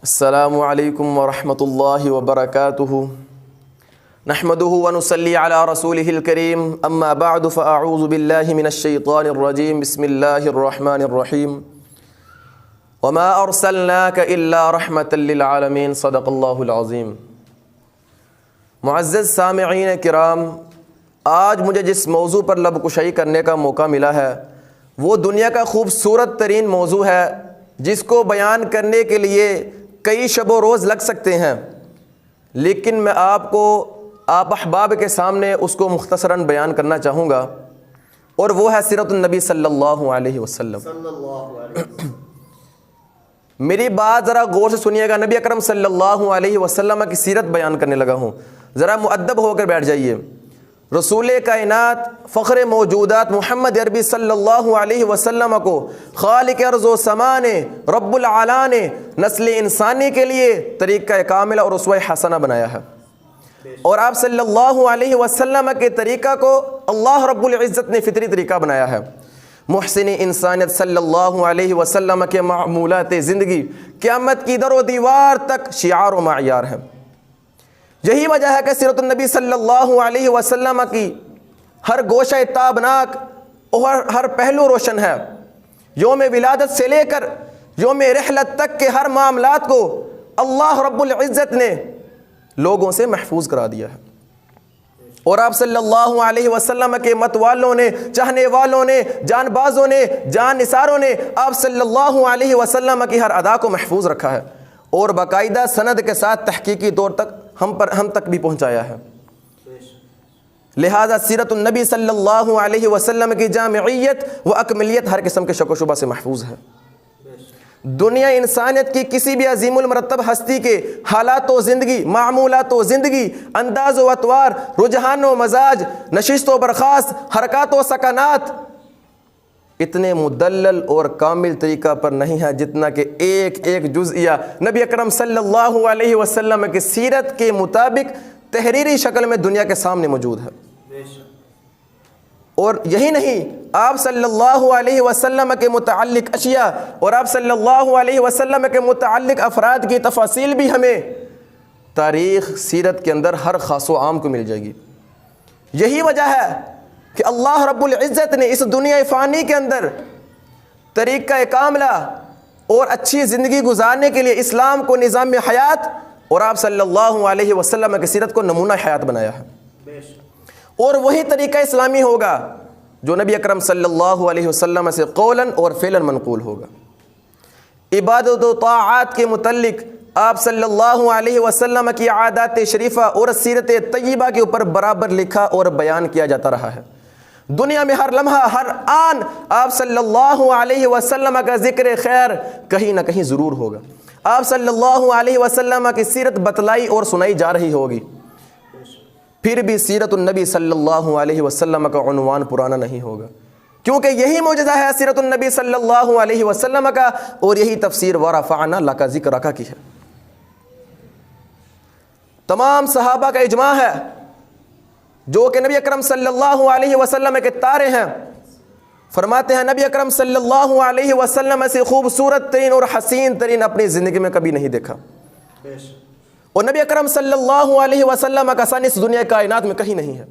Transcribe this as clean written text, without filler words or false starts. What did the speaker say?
السلام علیکم ورحمۃ اللہ وبرکاتہ نحمدہ ونصلی علی رسولہ الکریم اما بعد فاعوذ باللہ من الشیطان الرجیم بسم اللہ الرحمن الرحیم وما ارسلناک الا رحمۃ للعالمین صدق اللہ العظیم۔ معزز سامعین کرام، آج مجھے جس موضوع پر لب کشائی کرنے کا موقع ملا ہے وہ دنیا کا خوبصورت ترین موضوع ہے جس کو بیان کرنے کے لیے کئی شب و روز لگ سکتے ہیں، لیکن میں آپ احباب کے سامنے اس کو مختصراً بیان کرنا چاہوں گا، اور وہ ہے سیرت النبی صلی اللہ علیہ وسلم۔ میری بات ذرا غور سے سنیے گا، نبی اکرم صلی اللہ علیہ وسلم کی سیرت بیان کرنے لگا ہوں، ذرا مؤدب ہو کر بیٹھ جائیے۔ رسول کائنات فخر موجودات محمد عربی صلی اللہ علیہ وسلم کو خالق ارض و سما نے، رب العلا نے نسل انسانی کے لیے طریقہ کاملہ اور اسوہ حسنہ بنایا ہے، اور آپ صلی اللہ علیہ وسلم کے طریقہ کو اللہ رب العزت نے فطری طریقہ بنایا ہے۔ محسن انسانیت صلی اللہ علیہ وسلم کے معمولات زندگی قیامت کی در و دیوار تک شعار و معیار ہے۔ یہی وجہ ہے کہ سیرت النبی صلی اللہ علیہ وسلم کی ہر گوشہ تابناک اور ہر پہلو روشن ہے۔ یوم ولادت سے لے کر یوم رحلت تک کے ہر معاملات کو اللہ رب العزت نے لوگوں سے محفوظ کرا دیا ہے، اور آپ صلی اللہ علیہ وسلم کے مت والوں نے، چاہنے والوں نے، جان بازوں نے، جان نثاروں نے آپ صلی اللہ علیہ وسلم کی ہر ادا کو محفوظ رکھا ہے، اور باقاعدہ سند کے ساتھ تحقیقی طور تک ہم تک بھی پہنچایا ہے۔ لہذا سیرت النبی صلی اللہ علیہ وسلم کی جامعیت و اکملیت ہر قسم کے شک و شبہ سے محفوظ ہے۔ دنیا انسانیت کی کسی بھی عظیم المرتب ہستی کے حالات و زندگی، معمولات و زندگی، انداز و اطوار، رجحان و مزاج، نشست و برخاست، حرکات و سکنات اتنے مدلل اور کامل طریقہ پر نہیں ہے جتنا کہ ایک ایک جزئیہ نبی اکرم صلی اللہ علیہ وسلم کی سیرت کے مطابق تحریری شکل میں دنیا کے سامنے موجود ہے۔ اور یہی نہیں، آپ صلی اللہ علیہ وسلم کے متعلق اشیاء اور آپ صلی اللہ علیہ وسلم کے متعلق افراد کی تفاصیل بھی ہمیں تاریخ سیرت کے اندر ہر خاص و عام کو مل جائے گی۔ یہی وجہ ہے کہ اللہ رب العزت نے اس دنیا فانی کے اندر طریقہ کاملہ اور اچھی زندگی گزارنے کے لیے اسلام کو نظام حیات اور آپ صلی اللہ علیہ وسلم کی سیرت کو نمونہ حیات بنایا ہے، اور وہی طریقہ اسلامی ہوگا جو نبی اکرم صلی اللہ علیہ وسلم سے قولاً اور فعلاً منقول ہوگا۔ عبادت و طاعات کے متعلق آپ صلی اللہ علیہ وسلم کی عادات شریفہ اور سیرت طیبہ کے اوپر برابر لکھا اور بیان کیا جاتا رہا ہے۔ دنیا میں ہر لمحہ، ہر آن آپ صلی اللہ علیہ وسلم کا ذکر خیر کہیں نہ کہیں ضرور ہوگا، آپ صلی اللہ علیہ وسلم کی سیرت بتلائی اور سنائی جا رہی ہوگی، پھر بھی سیرت النبی صلی اللہ علیہ وسلم کا عنوان پرانا نہیں ہوگا، کیونکہ یہی معجزہ ہے سیرت النبی صلی اللہ علیہ وسلم کا، اور یہی تفسیر وَرَفَعْنَا لَكَ ذِكْرَكَ کی ہے۔ تمام صحابہ کا اجماع ہے، جو کہ نبی اکرم صلی اللہ علیہ وسلم کے تارے ہیں، فرماتے ہیں نبی اکرم صلی اللہ علیہ وسلم سے خوبصورت ترین اور حسین ترین اپنی زندگی میں کبھی نہیں دیکھا، اور نبی اکرم صلی اللہ علیہ وسلم کا سن اس دنیا کائنات میں کہیں نہیں ہے۔